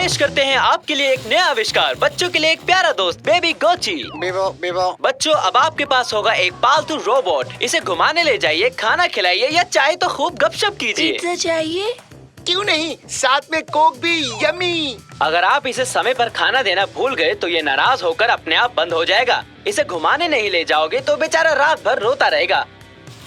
पेश करते हैं आपके लिए एक नया आविष्कार, बच्चों के लिए एक प्यारा दोस्त, बेबी गोची। बीबो। बच्चों, अब आपके पास होगा एक पालतू रोबोट। इसे घुमाने ले जाइए, खाना खिलाइए या चाहे तो खूब गपशप कीजिए। पिज्जा चाहिए? क्यों नहीं, साथ में कोक भी। यम्मी। अगर आप इसे समय पर खाना देना भूल गए तो ये नाराज होकर अपने आप बंद हो जाएगा। इसे घुमाने नहीं ले जाओगे तो बेचारा रात भर रोता रहेगा।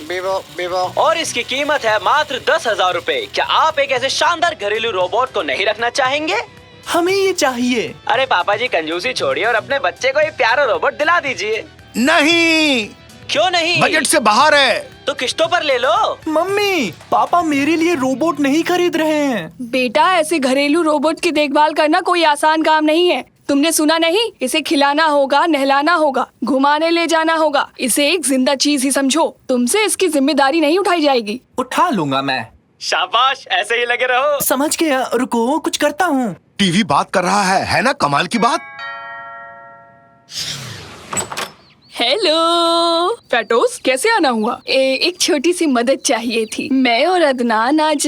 बीबो। और इसकी कीमत है मात्र 10,000 रूपए। क्या आप एक ऐसे शानदार घरेलू रोबोट को नहीं रखना चाहेंगे? हमें ये चाहिए। अरे पापा जी, कंजूसी छोड़िए और अपने बच्चे को एक प्यारा रोबोट दिला दीजिए। नहीं, क्यों नहीं? बजट से बाहर है। तो किस्तों पर ले लो। मम्मी, पापा मेरे लिए रोबोट नहीं खरीद रहे हैं। बेटा, ऐसे घरेलू रोबोट की देखभाल करना कोई आसान काम नहीं है। तुमने सुना नहीं? इसे खिलाना होगा, नहलाना होगा, घुमाने ले जाना होगा। इसे एक जिंदा चीज ही समझो। तुमसे इसकी जिम्मेदारी नहीं उठाई जाएगी। उठा लूंगा मैं। शाबाश, ऐसे ही लगे रहो। समझ गया, रुको कुछ करता हूँ। टीवी बात कर रहा है ना? कमाल की बात। हेलो फैटोस, कैसे आना हुआ? एक छोटी सी मदद चाहिए थी। मैं और अदनान आज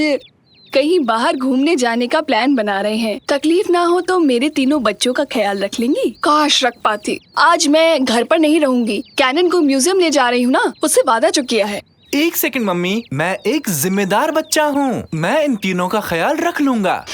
कहीं बाहर घूमने जाने का प्लान बना रहे हैं। तकलीफ ना हो तो मेरे तीनों बच्चों का ख्याल रख लेंगी? काश रख पाती। आज मैं घर पर नहीं रहूंगी। कैनन को म्यूजियम ले जा रही हूँ ना, उससे वादा जो किया है। एक सेकंड मम्मी, मैं एक जिम्मेदार बच्चा हूँ। मैं इन तीनों का ख्याल रख लूंगा।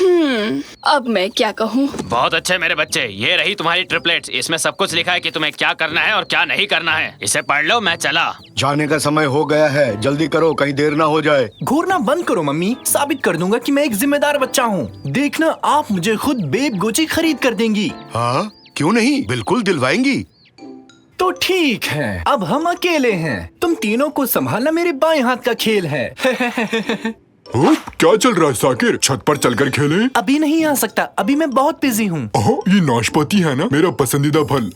अब मैं क्या कहूँ? बहुत अच्छे मेरे बच्चे, ये रही तुम्हारी ट्रिपलेट्स। इसमें सब कुछ लिखा है कि तुम्हें क्या करना है और क्या नहीं करना है। इसे पढ़ लो, मैं चला। जाने का समय हो गया है, जल्दी करो, कहीं देर ना हो जाए। घूरना बंद करो मम्मी, साबित कर दूंगा कि मैं एक जिम्मेदार बच्चा हूँ। देखना, आप मुझे खुद बेब गोची खरीद कर देंगी। हाँ, क्यों नहीं, बिल्कुल दिलवाएंगी। तो ठीक है, अब हम अकेले हैं। तुम तीनों को संभालना मेरे बाएं हाथ का खेल है। क्या चल रहा है साकिर? छत पर चलकर खेलें? अभी नहीं आ सकता, अभी मैं बहुत बिजी हूँ। ये नाशपाती है ना, मेरा पसंदीदा फल।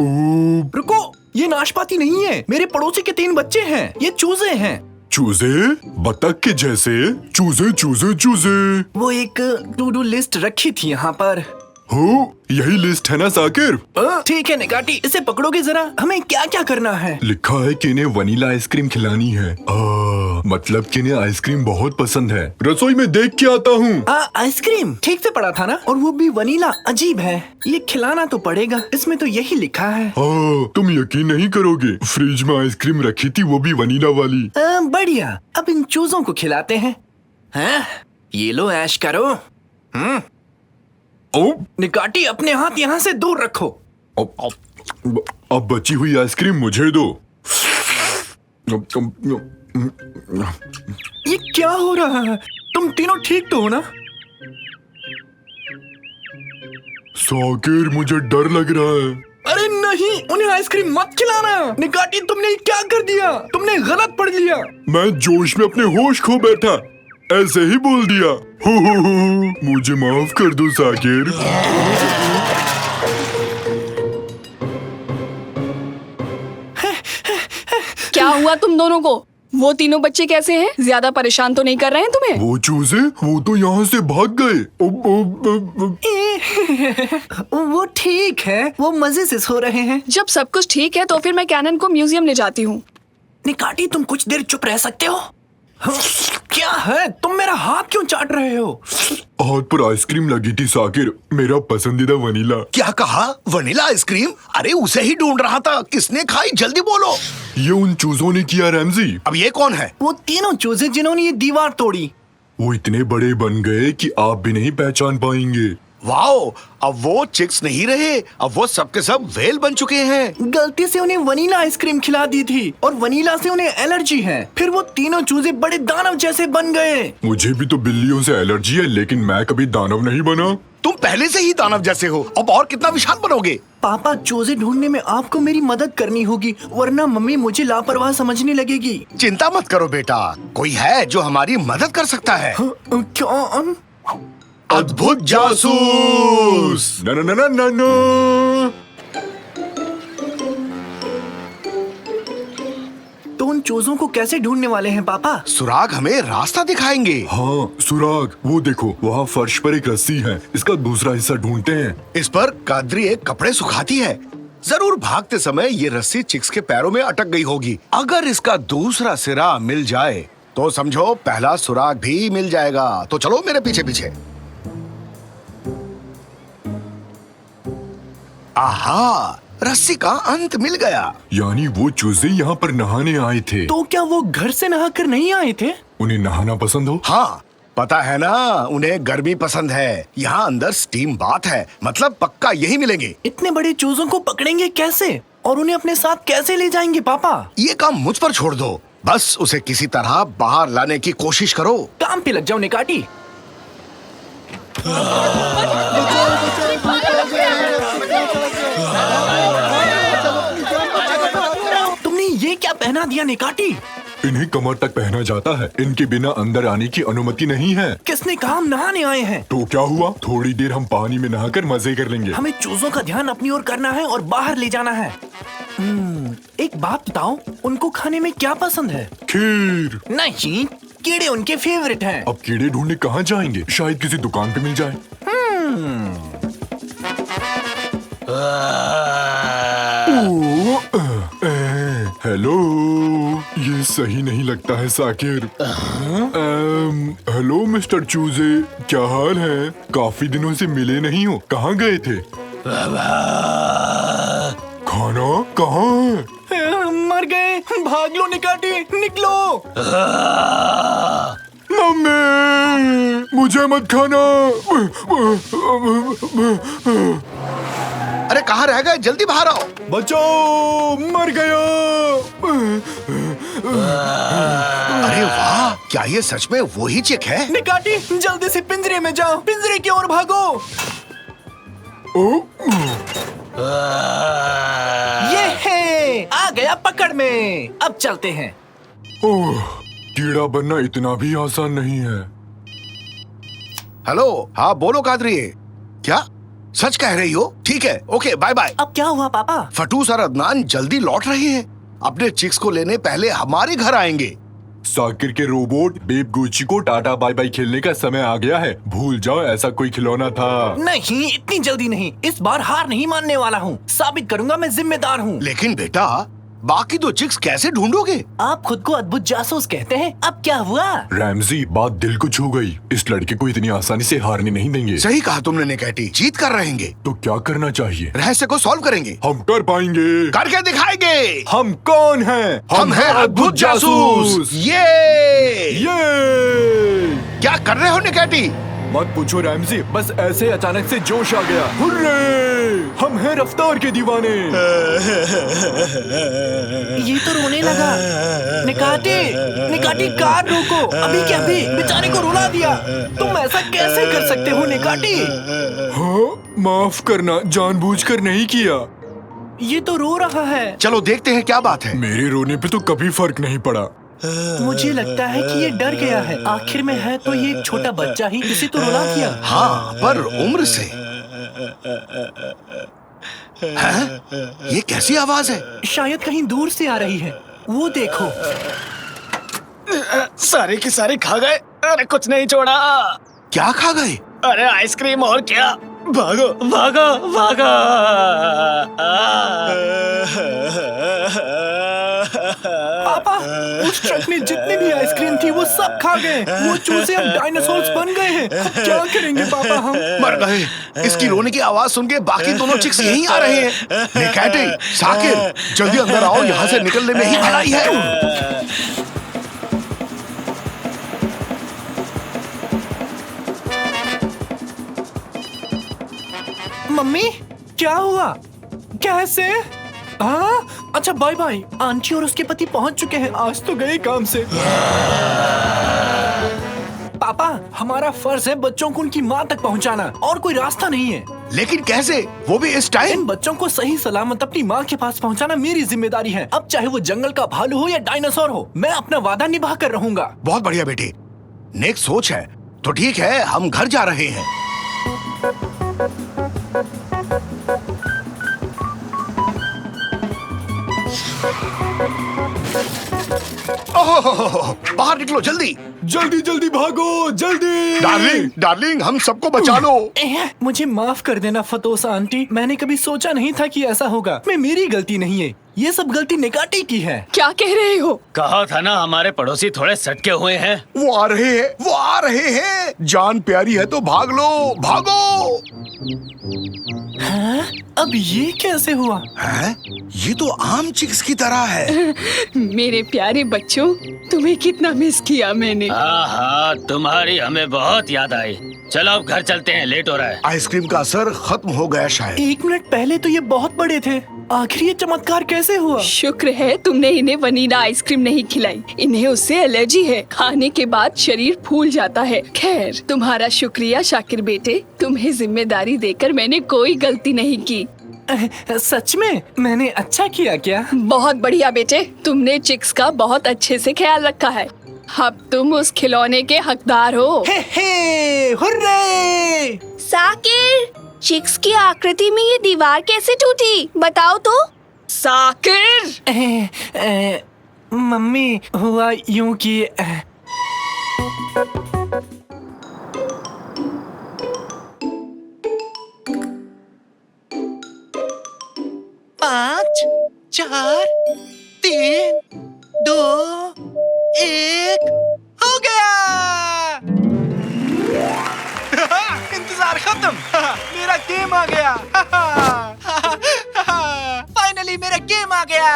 रुको, ये नाशपाती नहीं है। मेरे पड़ोसी के 3 बच्चे हैं। ये चूजे हैं। चूजे? बतख के जैसे? चूजे चूजे चूजे। वो एक टू डू लिस्ट रखी थी यहाँ पर। हो, यही लिस्ट है ना साकिर? ठीक है निगाटी, इसे पकड़ोगे जरा? हमें क्या क्या करना है? लिखा है कि इन्हें वनीला आइसक्रीम खिलानी है। मतलब कि इन्हें आइसक्रीम बहुत पसंद है। रसोई में देख के आता हूँ। आइसक्रीम ठीक से पढ़ा था ना? और वो भी वनीला। अजीब है, ये खिलाना तो पड़ेगा। इसमें तो यही लिखा है। तुम यकीन नहीं करोगे, फ्रिज में आइसक्रीम रखी थी, वो भी वनीला वाली। बढ़िया, अब इन चूजों को खिलाते हैं। ये लो, ऐश करो। निकाटी, अपने हाथ यहाँ से दूर रखो। अब बची हुई आइसक्रीम मुझे दो। ये क्या हो रहा है? तुम तीनों ठीक तो हो ना? साकिर, मुझे डर लग रहा है। अरे नहीं, उन्हें आइसक्रीम मत खिलाना। निकाटी, तुमने क्या कर दिया? तुमने गलत पढ़ लिया। मैं जोश में अपने होश खो बैठा, ऐसे ही बोल दिया। मुझे माफ कर दो साकिर। क्या हुआ तुम दोनों को? वो तीनों बच्चे कैसे हैं? ज्यादा परेशान तो नहीं कर रहे हैं तुम्हें? वो चूजे, वो तो यहाँ से भाग गए। वो ठीक है, वो मजे से सो रहे हैं। जब सब कुछ ठीक है तो फिर मैं कैनन को म्यूजियम ले जाती हूँ। निकाटी, तुम कुछ देर चुप रह सकते हो? क्या है, तुम मेरा हाथ क्यों चाट रहे हो? हाथ पर आइसक्रीम लगी थी साकिर, मेरा पसंदीदा वनीला। क्या कहा? Vanilla ice cream? अरे उसे ही ढूंढ रहा था। किसने खाई? जल्दी बोलो। ये उन चूजों ने किया रैमजी। अब ये कौन है? वो तीनों चूजे जिन्होंने ये दीवार तोड़ी। वो इतने बड़े बन गए कि आप भी नहीं पहचान पाएंगे। वाओ, अब वो चिक्स नहीं रहे, अब वो सब के सब व्हेल बन चुके हैं। गलती से उन्हें वनीला आइसक्रीम खिला दी थी और वनीला से उन्हें एलर्जी है। फिर वो तीनों चूजे बड़े दानव जैसे बन गए। मुझे भी तो बिल्लियों से एलर्जी है, लेकिन मैं कभी दानव नहीं बना। तुम पहले से ही दानव जैसे हो, अब और कितना विशाल बनोगे? पापा, चूजे ढूंढने में आपको मेरी मदद करनी होगी, वरना मम्मी मुझे लापरवाह समझने लगेगी। चिंता मत करो बेटा, कोई है जो हमारी मदद कर सकता है। क्या? अद्भुत जासूस। ना ना ना ना ना ना। तो उन चूजों को कैसे ढूंढने वाले हैं पापा? सुराग हमें रास्ता दिखाएंगे। हाँ, सुराग, वो देखो, वहाँ फर्श पर एक रस्सी है। इसका दूसरा हिस्सा ढूंढते हैं। इस पर कादरी एक कपड़े सुखाती है। जरूर भागते समय ये रस्सी चिक्स के पैरों में अटक गई होगी। अगर इसका दूसरा सिरा मिल जाए तो समझो पहला सुराग भी मिल जाएगा। तो चलो मेरे पीछे पीछे। आहा, रस्सी का अंत मिल गया। यानी वो चूजे यहाँ पर नहाने आए थे। तो क्या वो घर से नहाकर नहीं आए थे? उन्हें नहाना पसंद हो? हाँ, पता है ना, उन्हें गर्मी पसंद है। यहाँ अंदर स्टीम बाथ है, मतलब पक्का यही मिलेंगे। इतने बड़े चूजों को पकड़ेंगे कैसे और उन्हें अपने साथ कैसे ले जाएंगे पापा? ये काम मुझ पर छोड़ दो, बस उसे किसी तरह बाहर लाने की कोशिश करो। काम पे लग जाओ निकाटी। तुमने ये क्या पहना दिया निकाटी? इन्हें कमर तक पहना जाता है, इनके बिना अंदर आने की अनुमति नहीं है। किसने कहा हम नहाने आए हैं? तो क्या हुआ, थोड़ी देर हम पानी में नहाकर मजे कर लेंगे। हमें चूजों का ध्यान अपनी ओर करना है और बाहर ले जाना है। एक बात बताओ, उनको खाने में क्या पसंद है? खीर। नहीं, कीड़े उनके फेवरेट हैं। अब कीड़े ढूंढने कहाँ जाएंगे? शायद किसी दुकान पे मिल जाए। हेलो, ये सही नहीं लगता है साकिर। हेलो मिस्टर चूजे, क्या हाल है? काफी दिनों से मिले नहीं हो, कहाँ गए थे? खाना कहाँ है? मर गए, भाग लो निकाटी, निकलो। मम्मी, मुझे मत खाना। अरे कहाँ रह गए, जल्दी बाहर आओ। बचाओ, मर गया। अरे वाह, क्या ये सच में वही चिक है? निकाटी, जल्दी से पिंजरे में जाओ, पिंजरे की ओर भागो। ये है, आ गया पकड़ में। अब चलते हैं। ओह, कीड़ा बनना इतना भी आसान नहीं है। हेलो, हाँ बोलो कादरी, क्या सच कह रही हो? ठीक है, ओके, बाय बाय। अब क्या हुआ पापा? फटूस और अदनान जल्दी लौट रहे हैं। अपने चिक्स को लेने पहले हमारे घर आएंगे। साकिर के रोबोट बेब गुची को टाटा बाय बाय खेलने का समय आ गया है। भूल जाओ ऐसा कोई खिलौना था। नहीं, इतनी जल्दी नहीं। इस बार हार नहीं मानने वाला हूँ। साबित करूंगा मैं जिम्मेदार हूँ। लेकिन बेटा, बाकी दो चिक्स कैसे ढूंढोगे? आप खुद को अद्भुत जासूस कहते हैं। अब क्या हुआ? रैमजी, बात दिल को छू गई। इस लड़के को इतनी आसानी से हारने नहीं देंगे। सही कहा तुमने निकैटी, जीत कर रहेंगे। तो क्या करना चाहिए? रहस्य को सॉल्व करेंगे। हम कर पाएंगे। करके दिखाएंगे। हम कौन हैं? हम हैं अद्भुत जासूस। ये क्या कर रहे हो निकैटी? मत पूछो रैमजी, बस ऐसे अचानक से जोश आ गया। हुर्रे! हम हैं रफ्तार के दीवाने। ये तो रोने लगा। निकाटी, निकाटी, कार रोको, अभी के अभी बेचारे को रुला दिया। तुम ऐसा कैसे कर सकते हो निकाटी? हाँ, माफ करना, जानबूझकर नहीं किया। ये तो रो रहा है। चलो देखते हैं क्या बात है। मेरे रोने पे तो कभी फर्क नहीं पड़ा। मुझे लगता है कि ये डर गया है। आखिर में है तो ये एक छोटा बच्चा ही, इसे तो रुला दिया। हाँ, पर उम्र से। हैं? ये कैसी आवाज है? शायद कहीं दूर से आ रही है। वो देखो। सारे के सारे खा गए। अरे कुछ नहीं छोड़ा। क्या खा गए? अरे आइसक्रीम और क्या। भागो भागो भागो। पापा, उस ट्रक में जितनी भी आइसक्रीम थी वो सब खा गए। वो चूजे अब डायनासोर्स बन गए हैं। अब क्या करेंगे पापा हम? मर गए। इसकी रोने की आवाज सुन के बाकी दोनों चिक्स यहीं आ रहे हैं। निकैटी, साकिर, जल्दी अंदर आओ, यहाँ से निकलने में ही भलाई है। मम्मी, क्या हुआ? कैसे? हाँ, अच्छा बाय बाय। आंटी और उसके पति पहुंच चुके हैं। आज तो गए काम से। पापा, हमारा फर्ज है बच्चों को उनकी माँ तक पहुंचाना, और कोई रास्ता नहीं है। लेकिन कैसे, वो भी इस टाइम? इन बच्चों को सही सलामत अपनी माँ के पास पहुंचाना मेरी जिम्मेदारी है। अब चाहे वो जंगल का भालू हो या डायनासोर हो, मैं अपना वादा निभा कर रहूंगा। बहुत बढ़िया बेटी, नेक सोच है। तो ठीक है, हम घर जा रहे हैं। ओह, बाहर निकलो जल्दी। जल्दी जल्दी भागो, जल्दी। डार्लिंग, डार्लिंग, हम सबको बचा लो। मुझे माफ कर देना फतोसा आंटी। मैंने कभी सोचा नहीं था कि ऐसा होगा। मैं मेरी गलती नहीं है, ये सब गलती निकाटी की है। क्या कह रहे हो? कहा था ना हमारे पड़ोसी थोड़े सटके हुए हैं। वो आ रहे हैं, वो आ रहे हैं। जान प्यारी है तो भाग लो, भागो। हाँ? अब ये कैसे हुआ? हैं? ये तो आम चिक्स की तरह है। मेरे प्यारे बच्चों, तुम्हें कितना मिस किया मैंने। हाँ, तुम्हारी हमें बहुत याद आई। चलो अब घर चलते हैं, लेट हो रहा है। आइसक्रीम का असर खत्म हो गया शायद। 1 मिनट पहले तो ये बहुत बड़े थे, आखिर ये चमत्कार कैसे हुआ? शुक्र है तुमने इन्हें वनीला आइसक्रीम नहीं खिलाई। इन्हें उससे एलर्जी है। खाने के बाद शरीर फूल जाता है। खैर, तुम्हारा शुक्रिया शाकिर बेटे। तुम्हें जिम्मेदारी देकर मैंने कोई गलती नहीं की। सच में मैंने अच्छा किया क्या? बहुत बढ़िया बेटे, तुमने चिक्स का बहुत अच्छे से ख्याल रखा है। अब तुम उस खिलौने के हकदार हो। हे, हुर्रे! साकिर, चिक्स की आकृति में ये दीवार कैसे टूटी? बताओ तो। साकिर! मम्मी, हुआ यूं कि 5, 4, 3, 2, 1 हो गया। इंतजार खत्म। मेरा गेम आ गया। फाइनली मेरा गेम आ गया।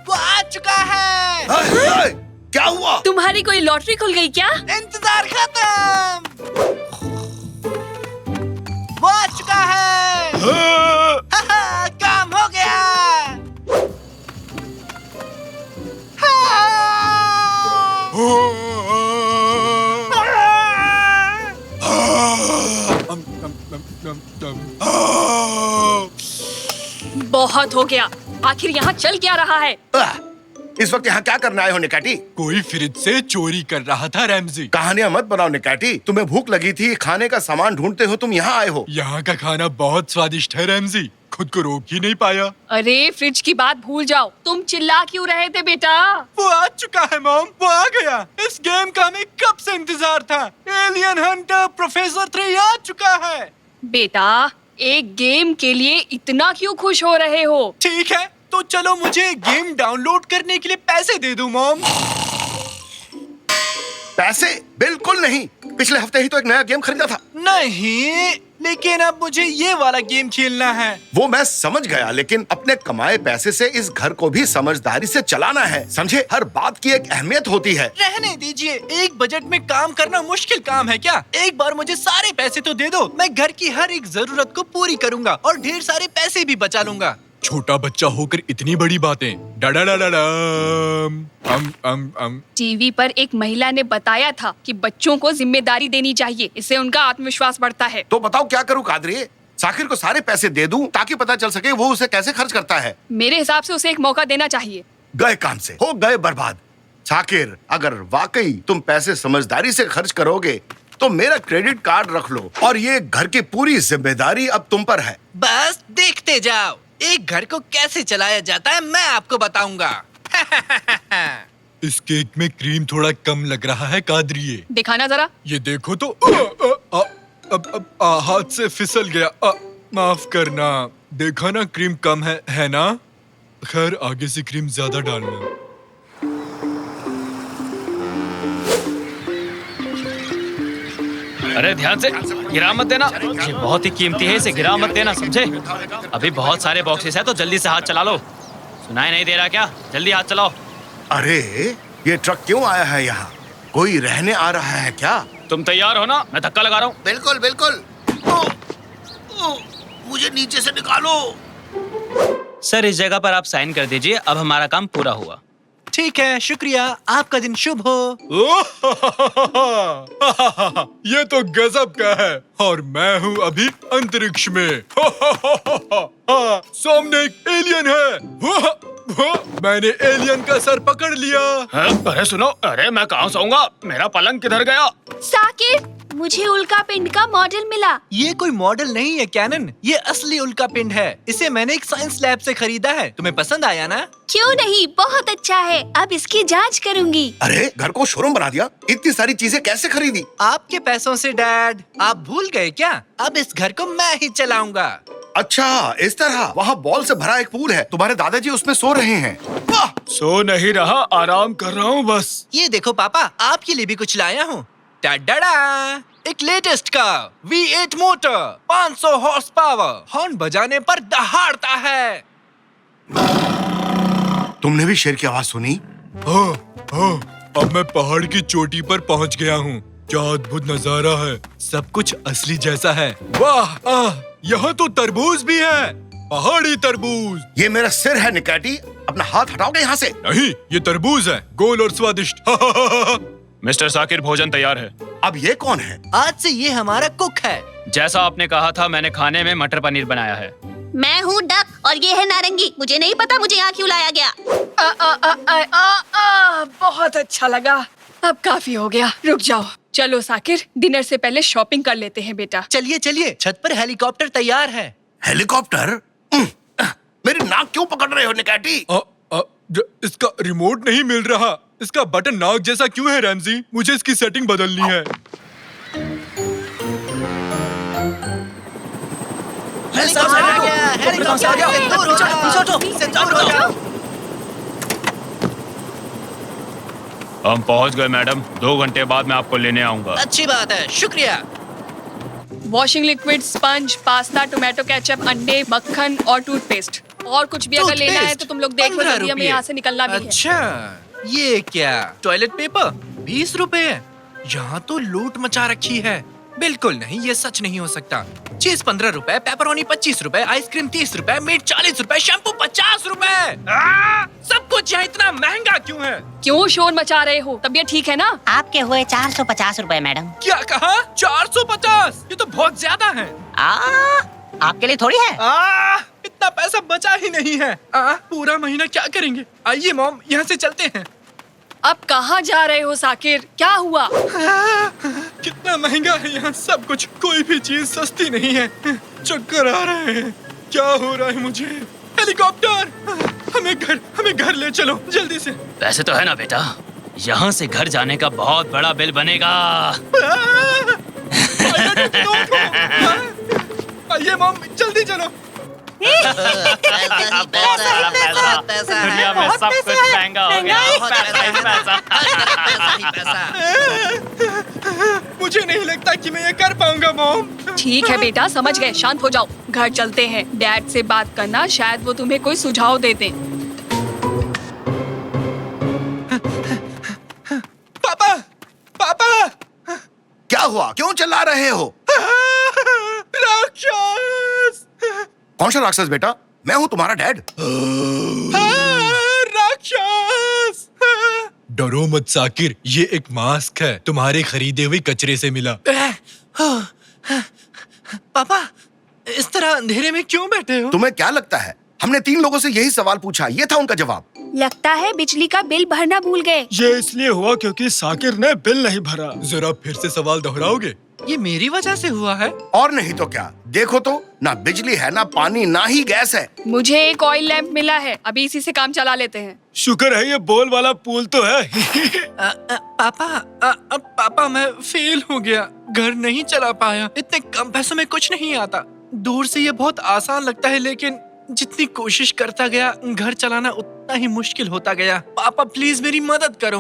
वो आ चुका है। क्या हुआ? तुम्हारी कोई लॉटरी खुल गई क्या? इंतजार खत्म। वो आ चुका है। काम हो गया। बहुत हो गया। आखिर यहाँ चल क्या रहा है? इस वक्त यहाँ क्या करने आए हो निकाटी? कोई फ्रिज से चोरी कर रहा था रैमजी। कहानियां मत बनाओ निकाटी। तुम्हें भूख लगी थी, खाने का सामान ढूंढते हो, तुम यहाँ आए हो। यहाँ का खाना बहुत स्वादिष्ट है रैमजी, खुद को रोक ही नहीं पाया। अरे फ्रिज की बात भूल जाओ। तुम चिल्ला क्यों रहे थे बेटा? वो आ चुका है मॉम, वो आ गया। इस गेम का हमें कब से इंतजार था। एलियन हंटर प्रोफेसर 3 आ चुका है। बेटा, एक गेम के लिए इतना क्यों खुश हो रहे हो? ठीक है, तो चलो मुझे गेम डाउनलोड करने के लिए पैसे दे दो मॉम। पैसे? बिल्कुल नहीं। पिछले हफ्ते ही तो एक नया गेम खरीदा था। नहीं, लेकिन अब मुझे ये वाला गेम खेलना है। वो मैं समझ गया, लेकिन अपने कमाए पैसे से इस घर को भी समझदारी से चलाना है, समझे? हर बात की एक अहमियत होती है। रहने दीजिए, एक बजट में काम करना मुश्किल काम है क्या? एक बार मुझे सारे पैसे तो दे दो, मैं घर की हर एक जरूरत को पूरी करूंगा और ढेर सारे पैसे भी बचा लूंगा। छोटा बच्चा होकर इतनी बड़ी बातें। टीवी पर एक महिला ने बताया था कि बच्चों को जिम्मेदारी देनी चाहिए, इससे उनका आत्मविश्वास बढ़ता है। तो बताओ क्या करूं कादरी? साकिर को सारे पैसे दे दूं ताकि पता चल सके वो उसे कैसे खर्च करता है। मेरे हिसाब से उसे एक मौका देना चाहिए। गए काम से, हो गए बर्बाद। साकिर, अगर वाकई तुम पैसे समझदारी से खर्च करोगे तो मेरा क्रेडिट कार्ड रख लो, और ये घर की पूरी जिम्मेदारी अब तुम पर है। बस देखते जाओ, एक घर को कैसे चलाया जाता है मैं आपको बताऊंगा। इस केक में क्रीम थोड़ा कम लग रहा है कादरिए। दिखाना जरा। ये देखो तो। हाथ से फिसल गया। माफ करना। देखा ना, क्रीम कम है ना? खैर, आगे से क्रीम ज्यादा डालना। अरे ध्यान से, गिरा मत देना। ये बहुत ही कीमती है, इसे गिरा मत देना, समझे? अभी बहुत सारे बॉक्सेस हैं, तो जल्दी से हाथ चला लो। सुनाई नहीं दे रहा क्या? जल्दी हाथ चलाओ। अरे ये ट्रक क्यों आया है यहाँ? कोई रहने आ रहा है क्या? तुम तैयार हो ना? मैं धक्का लगा रहा हूँ। बिल्कुल बिल्कुल। मुझे नीचे से निकालो। सर, इस जगह पर आप साइन कर दीजिए। अब हमारा काम पूरा हुआ। ठीक है, शुक्रिया। आपका दिन शुभ हो। ये तो गजब का है, और मैं हूँ अभी अंतरिक्ष में। सामने एक एलियन है। मैंने एलियन का सर पकड़ लिया। अरे सुनो, अरे मैं कहाँ सोऊंगा? मेरा पलंग किधर गया? साकिर, मुझे उल्का पिंड का मॉडल मिला। ये कोई मॉडल नहीं है कैनन, ये असली उल्का पिंड है। इसे मैंने एक साइंस लैब से खरीदा है। तुम्हें पसंद आया ना? क्यों नहीं, बहुत अच्छा है। अब इसकी जांच करूंगी। अरे घर को शोरूम बना दिया। इतनी सारी चीजें कैसे खरीदी? आपके पैसों से डैड। आप भूल गए क्या? अब इस घर को मैं ही चलाऊंगा। अच्छा, इस तरह। वहाँ बॉल से भरा एक पूल है, तुम्हारे दादाजी उसमें सो रहे हैं। सो नहीं रहा, आराम कर रहा हूँ बस। ये देखो पापा, आपके लिए भी कुछ लाया हूँ। टाडा! एक लेटेस्ट का V8 motor, 500 horse power, horn बजाने पर दहाड़ता है। तुमने भी शेर की आवाज सुनी? हाँ, अब मैं पहाड़ की चोटी पर पहुंच गया हूँ। क्या अद्भुत नजारा है। सब कुछ असली जैसा है। वाह! यहाँ तो तरबूज भी है, पहाड़ी तरबूज। ये मेरा सिर है निकैटी, अपना हाथ हटाओगे यहाँ से। नहीं, ये तरबूज है, गोल और स्वादिष्ट। मिस्टर साकिर, भोजन तैयार है। अब ये कौन है? आज से ये हमारा कुक है। जैसा आपने कहा था, मैंने खाने में मटर पनीर बनाया है। मैं हूँ डक और ये है नारंगी। मुझे नहीं पता मुझे यहाँ क्यों लाया गया। बहुत अच्छा लगा। अब काफी हो गया, रुक जाओ। चलो साकिर, डिनर से पहले शॉपिंग कर लेते हैं बेटा। चलिए चलिए, छत पर हेलीकॉप्टर तैयार है। हेलीकॉप्टर? मेरी नाक क्यों पकड़ रहे हो निकैटी? इसका रिमोट नहीं मिल रहा। इसका बटन नाक जैसा क्यों है रैमजी? मुझे इसकी सेटिंग बदलनी है। हम पहुंच गए मैडम। 2 घंटे बाद मैं आपको लेने आऊंगा। अच्छी बात है, शुक्रिया। Washing liquid, sponge, pasta, tomato ketchup, अंडे, मक्खन और टूथपेस्ट। और कुछ भी अगर लेना है तो तुम लोग देख लो, जल्दी हमें यहाँ से निकलना भी है। अच्छा, ये क्या? टॉयलेट पेपर 20 रुपए। यहाँ तो लूट मचा रखी है। बिल्कुल नहीं, ये सच नहीं हो सकता। चीज 15 रुपए, पेपरोनी 25 रुपए, आइसक्रीम 30 रुपए, मीट 40 रुपए, शैम्पू 50 रुपए। सब कुछ यहाँ इतना महंगा क्यों है? क्यों शोर मचा रहे हो? तबीयत ठीक है ना? आपके हुए 450 रुपए मैडम। क्या कहा? 450? ये तो बहुत ज्यादा है। आपके लिए थोड़ी है। इतना पैसा बचा ही नहीं है। पूरा महीना क्या करेंगे? आइए मॉम, यहाँ से चलते हैं। अब कहाँ जा रहे हो साकिर? क्या हुआ? कितना महंगा है यहाँ सब कुछ। कोई भी चीज सस्ती नहीं है। चक्कर आ रहे हैं। क्या हो रहा है मुझे? हेलीकॉप्टर! हमें घर ले चलो जल्दी से। वैसे तो है ना बेटा, यहाँ से घर जाने का बहुत बड़ा बिल बनेगा। आइए मॉम, जल्दी चलो। दुनिया में सब कुछ महंगा हो गया। पैसा। मुझे नहीं लगता कि मैं ये कर पाऊंगा मॉम। ठीक है बेटा, समझ गए, शांत हो जाओ। घर चलते हैं। डैड से बात करना, शायद वो तुम्हें कोई सुझाव दे दें। पापा! क्या हुआ? क्यों चिल्ला रहे हो? राक्षस! कौन सा राक्षस बेटा? मैं हूँ तुम्हारा डैड। राक्षस! डरो मत साकिर, ये एक मास्क है। तुम्हारे खरीदे हुए कचरे से मिला। पापा, इस तरह अंधेरे में क्यों बैठे हो? तुम्हें क्या लगता है? हमने 3 लोगों से यही सवाल पूछा, ये था उनका जवाब। लगता है बिजली का बिल भरना भूल गए। ये इसलिए हुआ क्योंकि साकिर ने बिल नहीं भरा। जरा फिर से सवाल दोहराओगे? ये मेरी वजह से हुआ है। और नहीं तो क्या? देखो तो, ना बिजली है, ना पानी, ना ही गैस है। मुझे एक ऑयल लैंप मिला है, अभी इसी से काम चला लेते हैं। शुक्र है ये बॉल वाला पूल तो है। पापा मैं फेल हो गया, घर नहीं चला पाया। इतने कम पैसों में कुछ नहीं आता। दूर से ये बहुत आसान लगता है, लेकिन जितनी कोशिश करता गया घर चलाना उतना ही मुश्किल होता गया। पापा प्लीज मेरी मदद करो।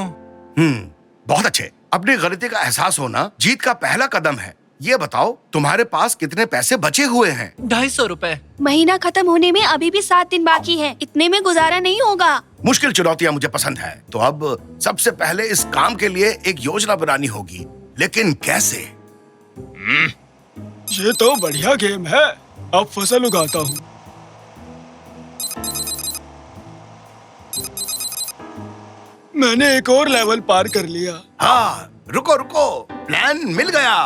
बहुत अच्छे। अपनी गलती का एहसास होना जीत का पहला कदम है। ये बताओ, तुम्हारे पास कितने पैसे बचे हुए हैं? 250 रुपए। महीना खत्म होने में अभी भी 7 दिन बाकी है। इतने में गुजारा नहीं होगा। मुश्किल चुनौतियां मुझे पसंद है। तो अब सबसे पहले इस काम के लिए एक योजना बनानी होगी, लेकिन कैसे? ये तो बढ़िया गेम है। अब फसल उगाता हूँ। मैंने एक और लेवल पार कर लिया। हाँ, रुको रुको, प्लान मिल गया।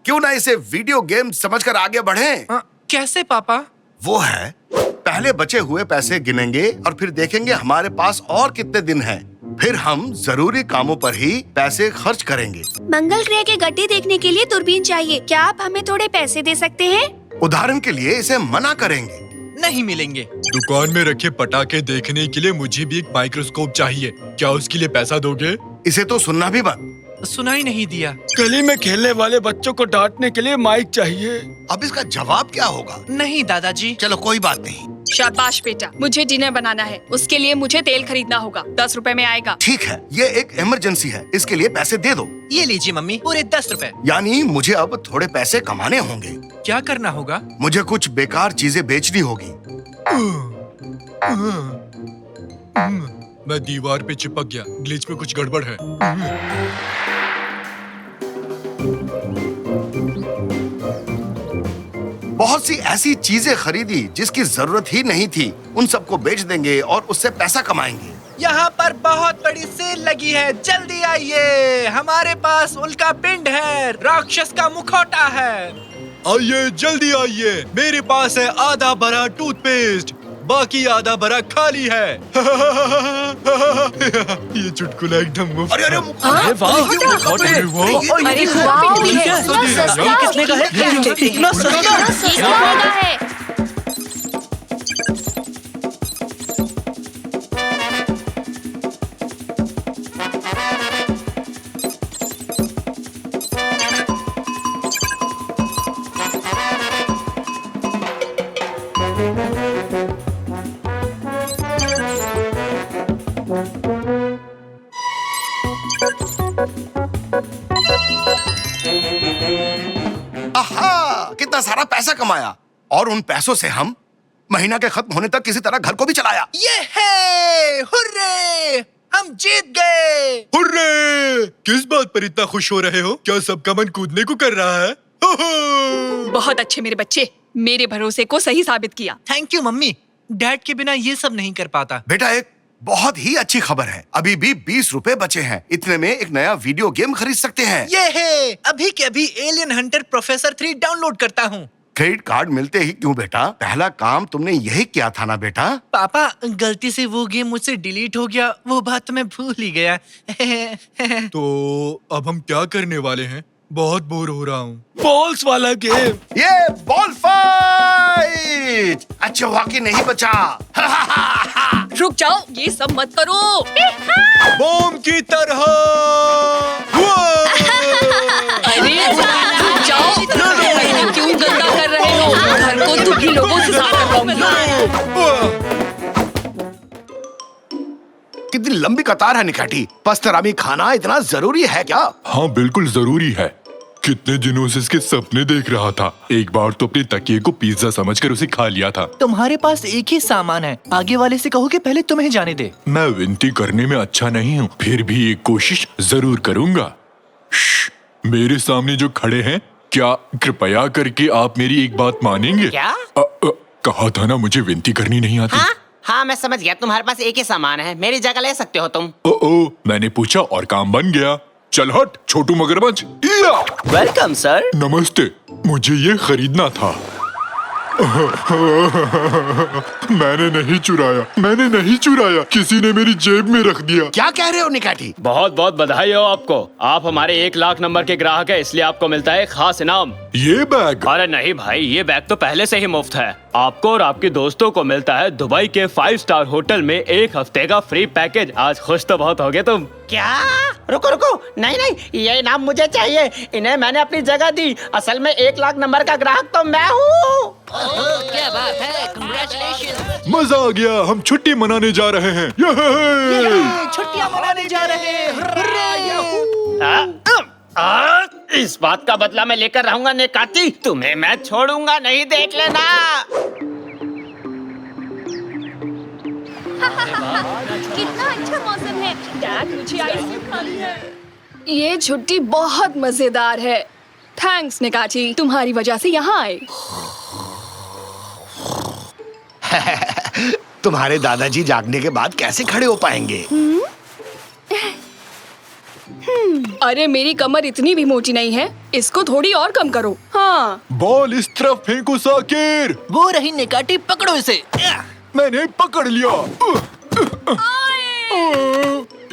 क्यों ना इसे वीडियो गेम समझकर आगे बढ़ें? कैसे पापा? वो है, पहले बचे हुए पैसे गिनेंगे और फिर देखेंगे हमारे पास और कितने दिन हैं। फिर हम जरूरी कामों पर ही पैसे खर्च करेंगे। मंगल ग्रह के गड्ढे देखने के लिए दूरबीन चाहिए। क्या आप हमें थोड़े पैसे दे सकते हैं? उदाहरण के लिए इसे मना करेंगे। नहीं मिलेंगे। दुकान में रखे पटाखे देखने के लिए मुझे भी एक माइक्रोस्कोप चाहिए। क्या उसके लिए पैसा दोगे? इसे तो सुनना भी बंद। सुनाई नहीं दिया। गली में खेलने वाले बच्चों को डांटने के लिए माइक चाहिए। अब इसका जवाब क्या होगा? नहीं दादाजी। चलो कोई बात नहीं, शाबाश बेटा, मुझे डिनर बनाना है। उसके लिए मुझे तेल खरीदना होगा। 10 रुपए में आएगा। ठीक है, ये एक इमरजेंसी है, इसके लिए पैसे दे दो। ये लीजिए मम्मी, पूरे 10 रुपए। यानी मुझे अब थोड़े पैसे कमाने होंगे। क्या करना होगा? मुझे कुछ बेकार चीजें बेचनी होगी। मैं दीवार पे चिपक गया। ग्लिच में कुछ गड़बड़ है। बहुत सी ऐसी चीजें खरीदी जिसकी जरूरत ही नहीं थी। उन सबको बेच देंगे और उससे पैसा कमाएंगे। यहाँ पर बहुत बड़ी सेल लगी है, जल्दी आइए। हमारे पास उल्का पिंड है, राक्षस का मुखौटा है। आइए, जल्दी आइए। मेरे पास है आधा भरा टूथपेस्ट, बाकी आधा भरा खाली है। ये चुटकुला एकदम मुफ्त। अरे है। वाह, अरे वाह। अरे वाह, ये है। कितने का है? इतना सस्ता? है। आहा, कितना सारा पैसा कमाया और उन पैसों से हम महीना के खत्म होने तक किसी तरह घर को भी चलाया। ये है, हुर्रे! हम जीत गए। हुर्रे! किस बात पर इतना खुश हो रहे हो? क्या सबका मन कूदने को कर रहा है? बहुत अच्छे मेरे बच्चे, मेरे भरोसे को सही साबित किया। Thank you mummy. डैड के बिना ये सब नहीं कर पाता। बेटा, एक बहुत ही अच्छी खबर है। अभी भी 20 रुपए बचे हैं। इतने में एक नया वीडियो गेम खरीद सकते हैं। ये है, अभी के अभी एलियन हंटर प्रोफेसर 3 डाउनलोड करता हूँ। क्रेडिट कार्ड मिलते ही क्यों बेटा? पहला काम तुमने यही किया था ना बेटा? पापा, गलती से वो गेम मुझसे डिलीट हो गया। वो बात तो मैं भूल ही गया। तो अब हम क्या करने वाले हैं? बहुत बोर हो रहा हूँ। बॉल्स वाला गेम। ये बॉल फाइट अच्छा वाकई नहीं बचा। रुक जाओ, ये सब मत करो। बॉम्ब की तरह। अरे रुक जाओ, क्यों गंदा कर रहे हो? घर को दुखी लोगों से साफ करवाऊंगी। कितनी लंबी कतार है निकाटी। पस्तरामी खाना इतना जरूरी है क्या? हाँ बिल्कुल जरूरी है। कितने दिनों से इसके सपने देख रहा था। एक बार तो अपने तकिए को पिज्जा समझकर उसे खा लिया था। तुम्हारे पास एक ही सामान है, आगे वाले से कहो कि पहले तुम्हें जाने दे। मैं विनती करने में अच्छा नहीं हूँ, फिर भी एक कोशिश जरूर करूँगा। मेरे सामने जो खड़े हैं, क्या कृपया करके आप मेरी एक बात मानेंगे? क्या? कहा था ना मुझे विनती करनी नहीं आती। हाँ, मैं समझ गया। तुम्हारे पास एक ही सामान है, मेरी जगह ले सकते हो तुम। ओ, मैंने पूछा और काम बन गया। चल हट छोटू मगरमच्छ। Welcome sir. नमस्ते, मुझे ये खरीदना था। मैंने नहीं चुराया, किसी ने मेरी जेब में रख दिया। क्या कह रहे हो निकाटी? बहुत बहुत बधाई हो आपको। आप हमारे 1 लाख नंबर के ग्राहक हैं, इसलिए आपको मिलता है खास इनाम। ये बैग? अरे नहीं भाई, ये बैग तो पहले से ही मुफ्त है। आपको और आपके दोस्तों को मिलता है दुबई के 5 स्टार होटल में 1 हफ्ते का फ्री पैकेज। आज खुश तो बहुत होगे तुम। क्या? रुको, नहीं, ये इनाम मुझे चाहिए। इन्हें मैंने अपनी जगह दी। असल में 1 लाख नंबर का ग्राहक तो मैं हूँ। क्या बात है, कांग्रेचुलेशन। मजा आ गया, हम छुट्टी मनाने जा रहे हैं। छुट्टियां मनाने जा रहे हैं। इस बात का बदला मैं लेकर रहूंगा नेकाती। तुम्हें मैं छोड़ूंगा नहीं, देख लेना। कितना अच्छा मौसम है। डैड, मुझे आइसक्रीम खानी है। ये छुट्टी बहुत मजेदार है। थैंक्स निकाची, तुम्हारी वजह से यहाँ आए। तुम्हारे दादाजी जागने के बाद कैसे खड़े हो पाएंगे? अरे मेरी कमर इतनी भी मोटी नहीं है, इसको थोड़ी और कम करो। हाँ, बॉल इस तरफ फेंको साकिर। वो रही निकाटी, पकड़ो इसे। मैंने पकड़ लिया।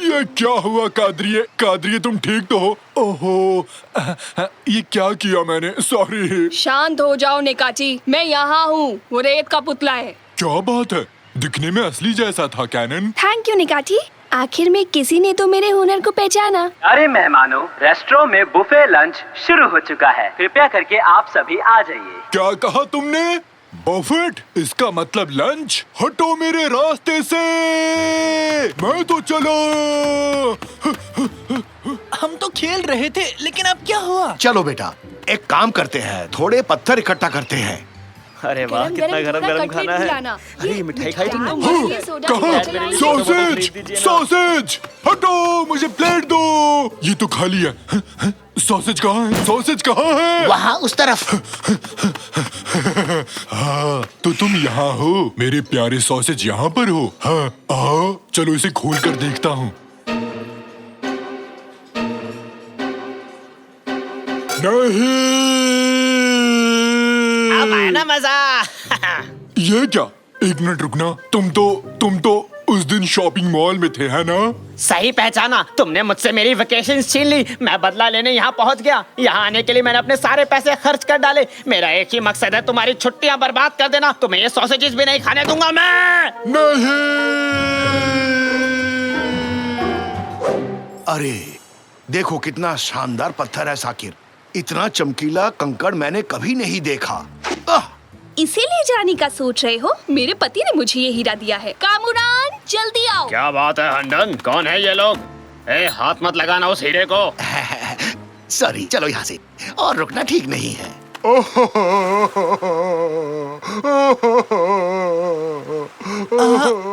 ये क्या हुआ कादरिए तुम ठीक तो हो? ओहो, ये क्या किया मैंने? सॉरी। शांत हो जाओ निकाची, मैं यहाँ हूँ। वो रेत का पुतला है। क्या बात है, दिखने में असली जैसा था कैनन। थैंक यू निकाटी, आखिर में किसी ने तो मेरे हुनर को पहचाना। अरे मेहमानों, रेस्टोरेंट में बुफे लंच शुरू हो चुका है। कृपया करके आप सभी आ जाइए। क्या कहा तुमने? बफेट, इसका मतलब लंच। हटो मेरे रास्ते से, मैं तो चला। हम तो खेल रहे थे, लेकिन अब क्या हुआ? चलो बेटा, एक काम करते हैं, थोड़े पत्थर इकट्ठा करते हैं। अरे वाह, कितना गरम गरम खाना है। अरे ये मिठाई खाई तुमने? कहाँ? सॉसेज, सॉसेज, हटो, मुझे प्लेट दो। ये तो खाली है। सॉसेज कहाँ है? सॉसेज कहाँ है? वहाँ उस तरफ। हाँ, तो तुम यहाँ हो, मेरे प्यारे सॉसेज यहाँ पर हो। हाँ, आओ, चलो इसे खोल कर देखता हूँ। नहीं, अब आया ना मजा। ये क्या? एक मिनट रुकना, तुम तो उस दिन शॉपिंग मॉल में थे, है ना? सही पहचाना, तुमने मुझसे मेरी वेकेशन छीन ली। मैं बदला लेने यहाँ पहुँच गया। यहाँ आने के लिए मैंने अपने सारे पैसे खर्च कर डाले। मेरा एक ही मकसद है, तुम्हारी छुट्टियाँ बर्बाद कर देना। तुम्हें ये सॉसेजेस भी नहीं खाने दूंगा मैं। नहीं। अरे देखो कितना शानदार पत्थर है साकिर। इतना चमकीला कंकड़ मैंने कभी नहीं देखा। इसे ले जाने का सोच रहे हो? मेरे पति ने मुझे ये हीरा दिया है। कामुरान, जल्दी आओ। क्या बात है हंडन, कौन है ये लोग? हाथ मत लगाना उस हीरे को। सॉरी, चलो यहाँ से। और रुकना ठीक नहीं है।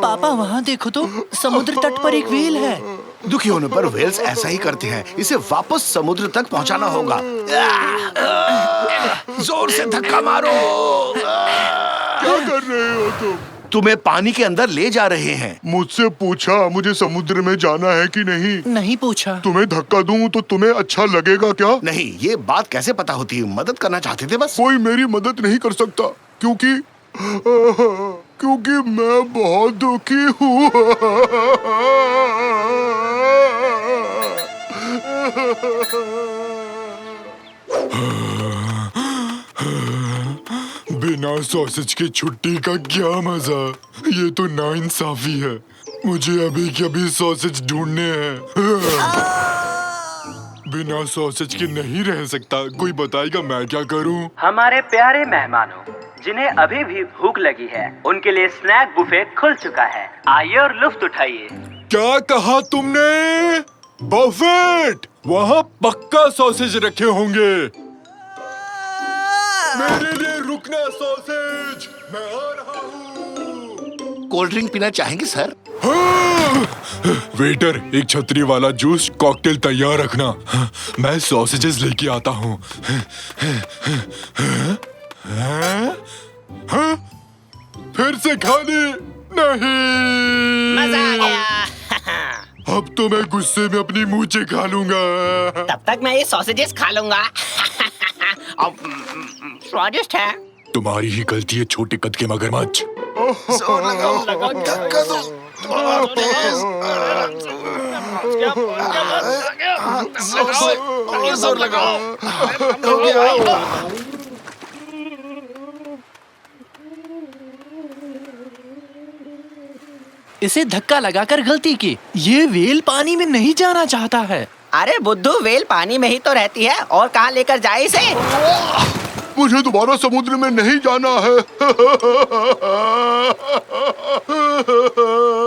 पापा वहाँ देखो तो, समुद्र तट पर एक व्हेल है। दुखी होने पर व्हेल्स ऐसा ही करते हैं। इसे वापस समुद्र तक पहुंचाना होगा। जोर से धक्का मारो। क्या कर रहे हो तुम? तुम्हें पानी के अंदर ले जा रहे हैं। मुझसे पूछा मुझे समुद्र में जाना है कि नहीं? नहीं पूछा। तुम्हें धक्का दूं तो तुम्हें अच्छा लगेगा क्या? नहीं, ये बात कैसे पता होती है? मदद करना चाहते थे बस। कोई मेरी मदद नहीं कर सकता, क्योंकि मैं बहुत दुखी हूँ। बिना सॉसेज की छुट्टी का क्या मजा। ये तो नाइंसाफी है। मुझे अभी के अभी सॉसेज ढूंढने हैं। बिना सॉसेज के नहीं रह सकता। कोई बताएगा मैं क्या करूं? हमारे प्यारे मेहमानों, जिन्हें अभी भी भूख लगी है, उनके लिए स्नैक बुफे खुल चुका है। आइए और लुफ्त उठाइए। क्या कहा तुमने? बफेट, वहाँ पक्का सॉसेज रखे होंगे। मेरे लिए रुकना सॉसेज, मैं आ रहा हूँ। कोल्ड ड्रिंक पीना चाहेंगे सर? वेटर, एक छतरी वाला जूस कॉकटेल तैयार रखना। मैं सॉसेजेस लेके आता हूँ। फिर से खाने नहीं। मजा आ गया। अब तो मैं गुस्से में अपनी मूंछें खा लूंगा। तब तक मैं ये सॉसेजेस खा लूंगा। स्वादिष्ट है। तुम्हारी ही गलती है छोटे कद के मगरमच्छ। जोर लगाओ, धक्का दो। जोर लगाओ। इसे धक्का लगाकर गलती की। ये व्हेल पानी में नहीं जाना चाहता है। अरे बुद्धू, व्हेल पानी में ही तो रहती है, और कहाँ लेकर जाए इसे? मुझे दोबारा समुद्र में नहीं जाना है।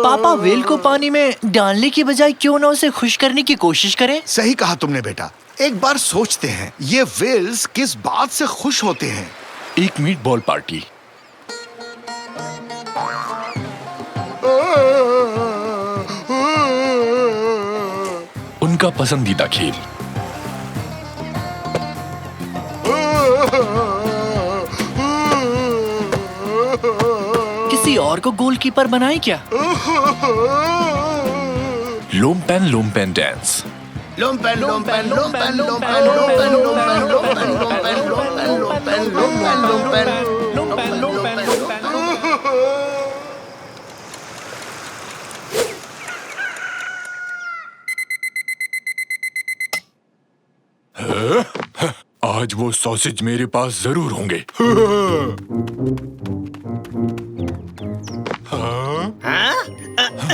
पापा व्हेल को पानी में डालने की बजाय क्यों ना उसे खुश करने की कोशिश करें? सही कहा तुमने बेटा। एक बार सोचते हैं, ये व्हेल्स किस बात से खुश होते हैं? एक मीट बॉल पार्टी। उनका पसंदीदा खेल। किसी और को गोलकीपर बनाए क्या? लोमपेन डांस। लोमपेन लोमपेन लोमपेन लोमपेन लोमपेन लोमपेन लोमपेन लोमपेन लोमपेन लोमपेन लोमपेन लोमपेन। आज वो सॉसेज मेरे पास जरूर होंगे।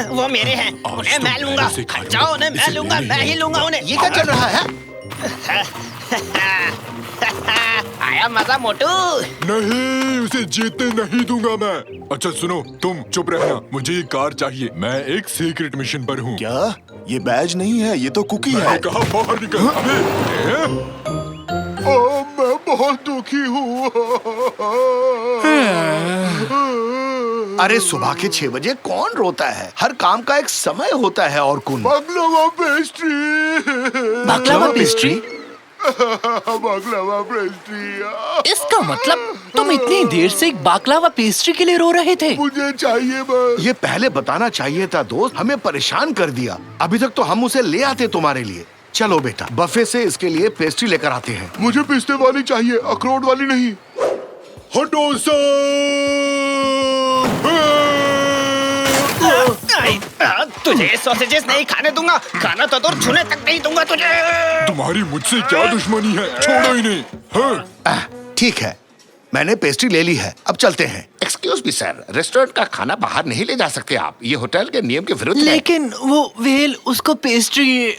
वो मेरे हैं, उन्हें मैं लूंगा। जाओ, उन्हें मैं लूंगा, मैं ही लूंगा उन्हें। ये क्या चल रहा है? आया मजा मोटू। नहीं, उसे जीतने नहीं दूंगा मैं। अच्छा सुनो, तुम चुप रहना, मुझे ये कार चाहिए। मैं एक सीक्रेट मिशन पर हूँ। क्या? ये बैज नहीं है, ये तो कुकी है। कहा बाहर निकल। मैं बहुत दुखी हूँ। अरे सुबह के 6 बजे कौन रोता है? हर काम का एक समय होता है और कुन। बाकलावा पेस्ट्री। बाकलावा पेस्ट्री? बाकलावा पेस्ट्री। इसका मतलब तुम इतनी देर से एक बाकलावा पेस्ट्री के लिए रो रहे थे? मुझे चाहिए बस। ये पहले बताना चाहिए था दोस्त, हमें परेशान कर दिया। अभी तक तो हम उसे ले आते तुम्हारे लिए। चलो बेटा, बफे से इसके लिए पेस्ट्री लेकर आते हैं। मुझे पिस्ते वाली चाहिए, अखरोट वाली नहीं। हटो तुझे सॉसेजेस नहीं खाने दूंगा, खाना तो दूर छूने तक नहीं दूंगा तुझे। तुम्हारी मुझसे क्या दुश्मनी है? छोड़ो ही नहीं। हाँ? ठीक है, मैंने पेस्ट्री ले ली है, अब चलते हैं। एक्सक्यूज मी सर, रेस्टोरेंट का खाना बाहर नहीं ले जा सकते आप, ये होटल के नियम के विरुद्ध है। लेकिन वो वेल उसको पेस्ट्री।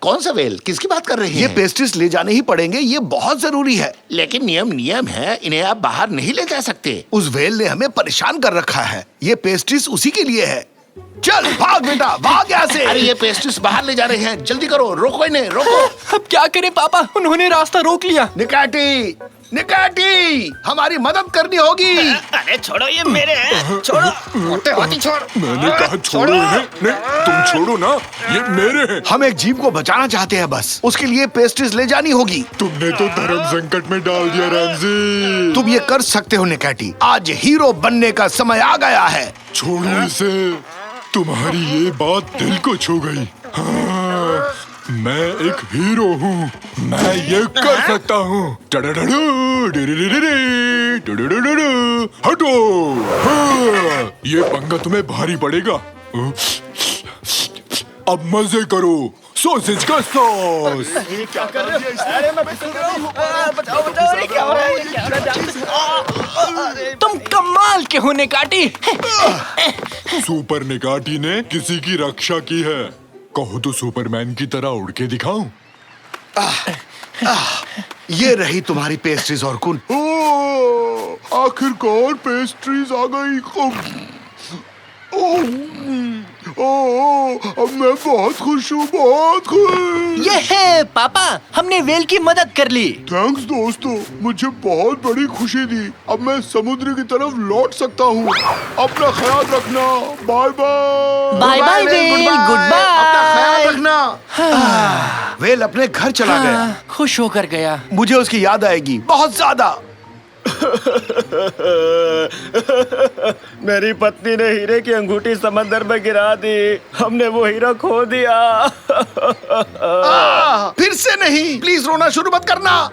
कौन सा वेल? किसकी बात कर रही है? ये पेस्ट्रीज ले जाने ही पड़ेंगे, ये बहुत जरूरी है। लेकिन नियम है, इन्हें आप बाहर नहीं ले जा सकते। उस वेल ने हमें परेशान कर रखा है, ये पेस्ट्रीज उसी के लिए है। चल भाग बेटा, भाग यहाँ से। अरे ये पेस्ट्रीज बाहर ले जा रहे हैं, जल्दी करो, रोको इन्हें, रोको। अब क्या करें पापा, उन्होंने रास्ता रोक लिया। निकाटी, निकाटी, हमारी मदद करनी होगी। अरे छोड़ो, ये मेरे हैं, छोड़ो। होते होती छोड़। मैंने कहा छोड़ो इन्हें। नहीं, तुम छोड़ो ना, ये मेरे हैं। हम एक जीव को बचाना चाहते हैं बस, उसके लिए पेस्ट्रीज ले जानी होगी। तुमने तो धर्म संकट में डाल दिया रैमजी। तुम ये कर सकते हो निकाटी, आज हीरो बनने का समय आ गया है। छोड़ो इसे, तुम्हारी ये बात दिल को छू गई। हाँ, मैं एक हीरो हूँ, मैं ये कर सकता हूँ। हटो। हाँ, ये पंगा तुम्हें भारी पड़ेगा। अब मजे करो, सॉसेज का सॉस। क्या कर रहे हो? अरे मैं फिसल रहा हूँ। बचाओ बचाओ, अरे क्या हो रहा है? क्या हो रहा है? तुम कमाल के हो निकाटी। सुपर निकाटी ने किसी की रक्षा की है। कहो तो सुपरमैन की तरह उड़ के दिखाऊं? ये रही तुम्हारी पेस्ट्रीज और कुन। आखिरकार पेस्ट्रीज आ गई। अब मैं बहुत खुश हूँ, बहुत खुश। ये है पापा, हमने वेल की मदद कर ली। थैंक्स दोस्तों, मुझे बहुत बड़ी खुशी दी। अब मैं समुद्र की तरफ लौट सकता हूँ। अपना ख्याल रखना, bye bye. Bye bye well, goodbye. अपना ख्याल रखना। वेल अपने घर चला गया, खुश होकर गया। मुझे उसकी याद आएगी बहुत ज्यादा। मेरी पत्नी ने हीरे की अंगूठी समंदर में गिरा दी, हमने वो हीरा खो दिया। फिर से नहीं, प्लीज रोना शुरू मत करना।